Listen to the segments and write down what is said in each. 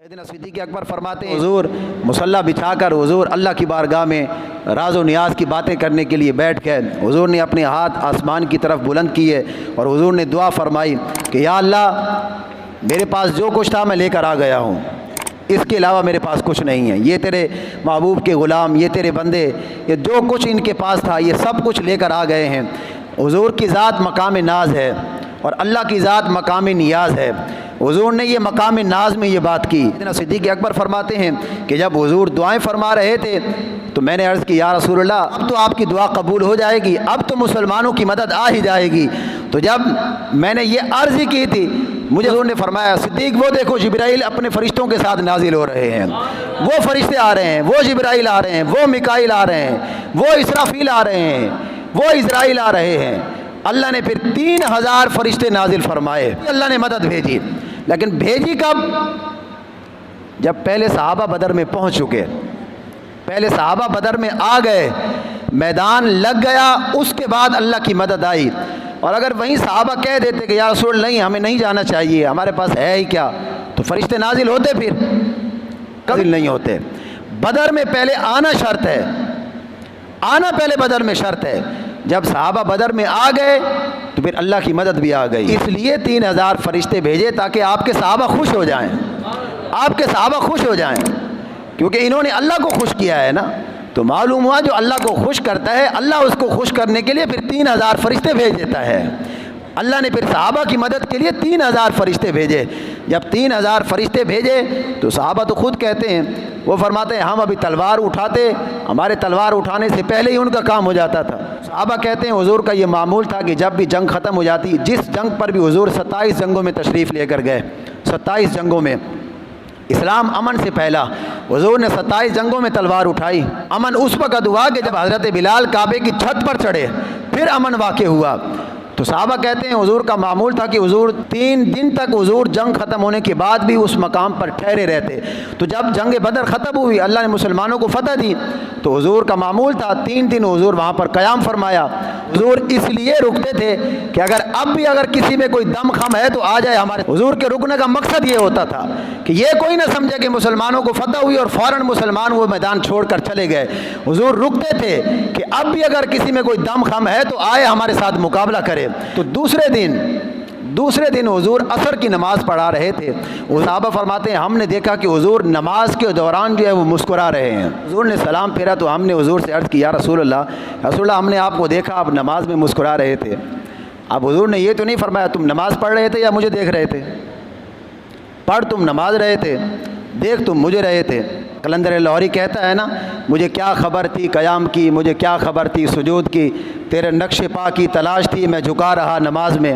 سیدنا صدیق اکبر فرماتے ہیں حضور مصلی بچھا کر حضور اللہ کی بارگاہ میں راز و نیاز کی باتیں کرنے کے لیے بیٹھ گئے۔ حضور نے اپنے ہاتھ آسمان کی طرف بلند کیے اور حضور نے دعا فرمائی کہ یا اللہ میرے پاس جو کچھ تھا میں لے کر آ گیا ہوں، اس کے علاوہ میرے پاس کچھ نہیں ہے۔ یہ تیرے محبوب کے غلام، یہ تیرے بندے، یہ جو کچھ ان کے پاس تھا یہ سب کچھ لے کر آ گئے ہیں۔ حضور کی ذات مقام ناز ہے اور اللہ کی ذات مقام نیاز ہے۔ حضور نے یہ مقام ناز میں یہ بات کی۔ سیدنا صدیق اکبر فرماتے ہیں کہ جب حضور دعائیں فرما رہے تھے تو میں نے عرض کی یا رسول اللہ اب تو آپ کی دعا قبول ہو جائے گی، اب تو مسلمانوں کی مدد آ ہی جائے گی۔ تو جب میں نے یہ عرض ہی کی تھی مجھے حضور نے فرمایا صدیق وہ دیکھو جبرائیل اپنے فرشتوں کے ساتھ نازل ہو رہے ہیں، وہ فرشتے آ رہے ہیں، وہ جبرائیل آ رہے ہیں، وہ میکائیل آ رہے ہیں، وہ اسرافیل آ رہے ہیں، وہ اسرائیل آ رہے ہیں۔ اللہ نے پھر 3000 فرشتے نازل فرمائے، اللہ نے مدد بھیجی۔ لیکن بھیجی کب؟ جب پہلے صحابہ بدر میں پہنچ چکے، پہلے صحابہ بدر میں آ گئے، میدان لگ گیا، اس کے بعد اللہ کی مدد آئی۔ اور اگر وہیں صحابہ کہہ دیتے کہ یا رسول نہیں ہمیں نہیں جانا چاہیے، ہمارے پاس ہے ہی کیا، تو فرشتے نازل ہوتے؟ پھر نازل نہیں ہوتے۔ بدر میں پہلے آنا شرط ہے، آنا پہلے بدر میں شرط ہے۔ جب صحابہ بدر میں آ گئے تو پھر اللہ کی مدد بھی آ گئی۔ اس لیے 3000 فرشتے بھیجے تاکہ آپ کے صحابہ خوش ہو جائیں، آپ کے صحابہ خوش ہو جائیں، کیونکہ انہوں نے اللہ کو خوش کیا ہے نا۔ تو معلوم ہوا جو اللہ کو خوش کرتا ہے اللہ اس کو خوش کرنے کے لیے پھر 3000 فرشتے بھیج دیتا ہے۔ اللہ نے پھر صحابہ کی مدد کے لیے 3000 فرشتے بھیجے۔ جب 3000 فرشتے بھیجے تو صحابہ تو خود کہتے ہیں، وہ فرماتے ہیں ہم ابھی تلوار اٹھاتے، ہمارے تلوار اٹھانے سے پہلے ہی ان کا کام ہو جاتا تھا۔ صحابہ کہتے ہیں حضور کا یہ معمول تھا کہ جب بھی جنگ ختم ہو جاتی، جس جنگ پر بھی حضور 27 جنگوں میں تشریف لے کر گئے، 27 جنگوں میں، اسلام امن سے پہلا حضور نے 27 جنگوں میں تلوار اٹھائی۔ امن اس وقت ہوا کہ جب حضرت بلال کعبے کی چھت پر چڑھے، پھر امن واقع ہوا۔ تو صحابہ کہتے ہیں حضور کا معمول تھا کہ حضور 3 دن تک حضور جنگ ختم ہونے کے بعد بھی اس مقام پر ٹھہرے رہتے۔ تو جب جنگ بدر ختم ہوئی، اللہ نے مسلمانوں کو فتح دی، تو حضور کا معمول تھا 3 دن حضور وہاں پر قیام فرمایا۔ حضور اس لیے رکتے تھے کہ اب بھی اگر کسی میں کوئی دم خم ہے تو آ جائے ہمارے۔ حضور کے رکنے کا مقصد یہ ہوتا تھا کہ یہ کوئی نہ سمجھے کہ مسلمانوں کو فتح ہوئی اور فوراً مسلمان وہ میدان چھوڑ کر چلے گئے۔ حضور رکتے تھے کہ اب بھی اگر کسی میں کوئی دم خم ہے تو آئے ہمارے ساتھ مقابلہ کرے۔ تو دوسرے دن حضور عصر کی نماز پڑھا رہے تھے۔ صحابہ فرماتے ہیں ہم نے دیکھا کہ حضور نماز کے دوران جو ہے وہ مسکرا رہے ہیں۔ حضور نے سلام پھیرا تو ہم نے حضور سے عرض کی یا رسول اللہ ہم نے آپ کو دیکھا آپ نماز میں مسکرا رہے تھے۔ اب حضور نے یہ تو نہیں فرمایا تم نماز پڑھ رہے تھے یا مجھے دیکھ رہے تھے؟ پڑھ تم نماز رہے تھے، دیکھ تم مجھے رہے تھے۔ قلندر لاہوری کہتا ہے نا مجھے کیا خبر تھی قیام کی، مجھے کیا خبر تھی سجود کی، تیرے نقش پا کی تلاش تھی میں جھکا رہا نماز میں۔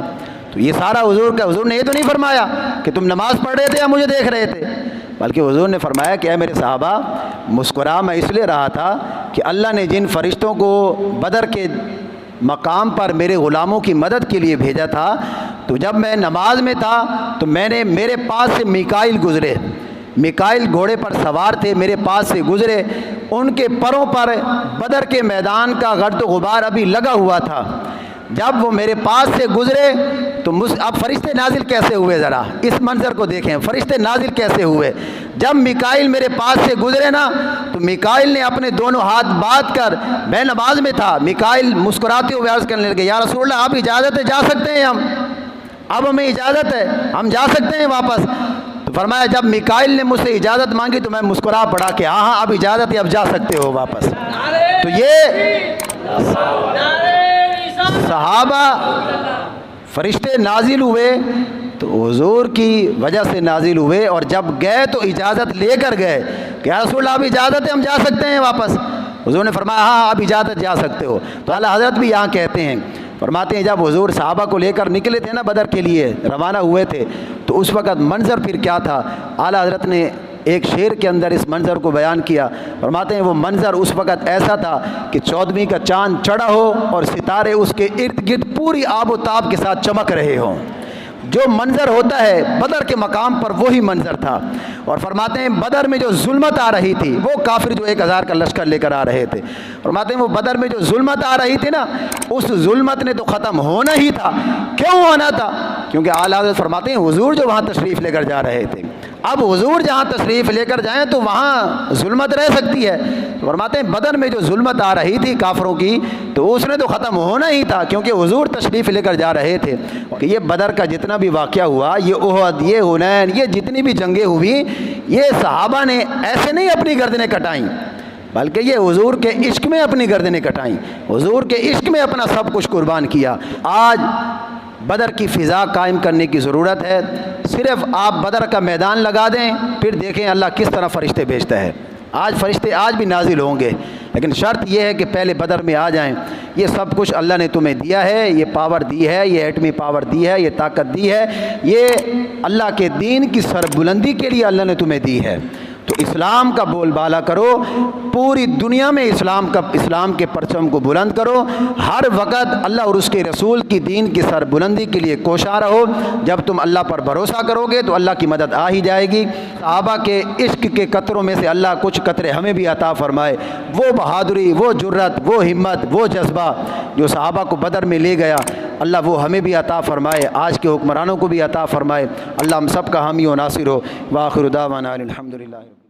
تو یہ سارا حضور کا، حضور نے یہ تو نہیں فرمایا کہ تم نماز پڑھ رہے تھے یا مجھے دیکھ رہے تھے، بلکہ حضور نے فرمایا کہ اے میرے صحابہ مسکرا میں اس لیے رہا تھا کہ اللہ نے جن فرشتوں کو بدر کے مقام پر میرے غلاموں کی مدد کے لیے بھیجا تھا، تو جب میں نماز میں تھا تو میرے پاس سے میکائیل گزرے، میکائیل گھوڑے پر سوار تھے، میرے پاس سے گزرے، ان کے پروں پر بدر کے میدان کا گرد و غبار ابھی لگا ہوا تھا۔ جب وہ میرے پاس سے گزرے تو اب فرشتے نازل کیسے ہوئے، ذرا اس منظر کو دیکھیں، فرشتے نازل کیسے ہوئے۔ جب میکائیل میرے پاس سے گزرے نا تو میکائیل نے اپنے دونوں ہاتھ باندھ کر، میں نماز میں تھا، میکائیل مسکراتے ہوئے عرض کرنے لگے یا رسول اللہ آپ اجازت ہے جا سکتے ہیں، اب ہمیں اجازت ہے ہم جا سکتے ہیں واپس۔ تو فرمایا جب میکائیل نے مجھ سے اجازت مانگی تو میں مسکرا پڑا کہ ہاں اب اجازت ہے اب جا سکتے ہو واپس۔ تو یہ صحابہ فرشتے نازل ہوئے تو حضور کی وجہ سے نازل ہوئے، اور جب گئے تو اجازت لے کر گئے کہ یا رسول اللہ اب اجازت ہے ہم جا سکتے ہیں واپس۔ حضور نے فرمایا ہاں اب اجازت جا سکتے ہو۔ تو اعلیٰ حضرت بھی یہاں کہتے ہیں، فرماتے ہیں جب حضور صحابہ کو لے کر نکلے تھے نا بدر کے لیے روانہ ہوئے تھے تو اس وقت منظر پھر کیا تھا، اعلیٰ حضرت نے ایک شعر کے اندر اس منظر کو بیان کیا۔ فرماتے ہیں وہ منظر اس وقت ایسا تھا کہ 14ویں کا چاند چڑھا ہو اور ستارے اس کے ارد گرد پوری آب و تاب کے ساتھ چمک رہے ہوں۔ جو منظر ہوتا ہے بدر کے مقام پر وہی منظر تھا۔ اور فرماتے ہیں بدر میں جو ظلمت آ رہی تھی، وہ کافر جو 1000 کا لشکر لے کر آ رہے تھے، فرماتے ہیں وہ بدر میں جو ظلمت آ رہی تھی نا، اس ظلمت نے تو ختم ہونا ہی تھا۔ کیوں ہونا تھا؟ کیونکہ اعلیٰ حضرت فرماتے ہیں حضور جو وہاں تشریف لے کر جا رہے تھے، اب حضور جہاں تشریف لے کر جائیں تو وہاں ظلمت رہ سکتی ہے. فرماتے ہیں بدر میں جو ظلمت آ رہی تھی کافروں کی تو اس نے تو ختم ہونا ہی تھا، کیونکہ حضور تشریف لے کر جا رہے تھے. کہ یہ بدر کا جتنا بھی واقعہ ہوا، یہ احد، یہ حنین، یہ جتنی بھی جنگیں ہوئی، یہ صحابہ نے ایسے نہیں اپنی گردنیں کٹائیں، بلکہ یہ حضور کے عشق میں اپنی گردنیں کٹائیں، حضور کے عشق میں اپنا سب کچھ قربان کیا. آج بدر کی فضا قائم کرنے کی ضرورت ہے. صرف آپ بدر کا میدان لگا دیں، پھر دیکھیں اللہ کس طرح فرشتے بھیجتا ہے. آج فرشتے آج بھی نازل ہوں گے، لیکن شرط یہ ہے کہ پہلے بدر میں آ جائیں. یہ سب کچھ اللہ نے تمہیں دیا ہے، یہ پاور دی ہے، یہ ایٹمی پاور دی ہے، یہ طاقت دی ہے، یہ اللہ کے دین کی سربلندی کے لیے اللہ نے تمہیں دی ہے. تو اسلام کا بول بالا کرو، پوری دنیا میں اسلام کے پرچم کو بلند کرو. ہر وقت اللہ اور اس کے رسول کی دین کی سربلندی کے لیے کوشاں رہو. جب تم اللہ پر بھروسہ کرو گے تو اللہ کی مدد آ ہی جائے گی. صحابہ کے عشق کے قطروں میں سے اللہ کچھ قطرے ہمیں بھی عطا فرمائے. وہ بہادری، وہ جرت، وہ ہمت، وہ جذبہ جو صحابہ کو بدر میں لے گیا، اللہ وہ ہمیں بھی عطا فرمائے، آج کے حکمرانوں کو بھی عطا فرمائے. اللہ ہم سب کا حامی و ناصر ہو. وآخر دعوانا الحمدللہ.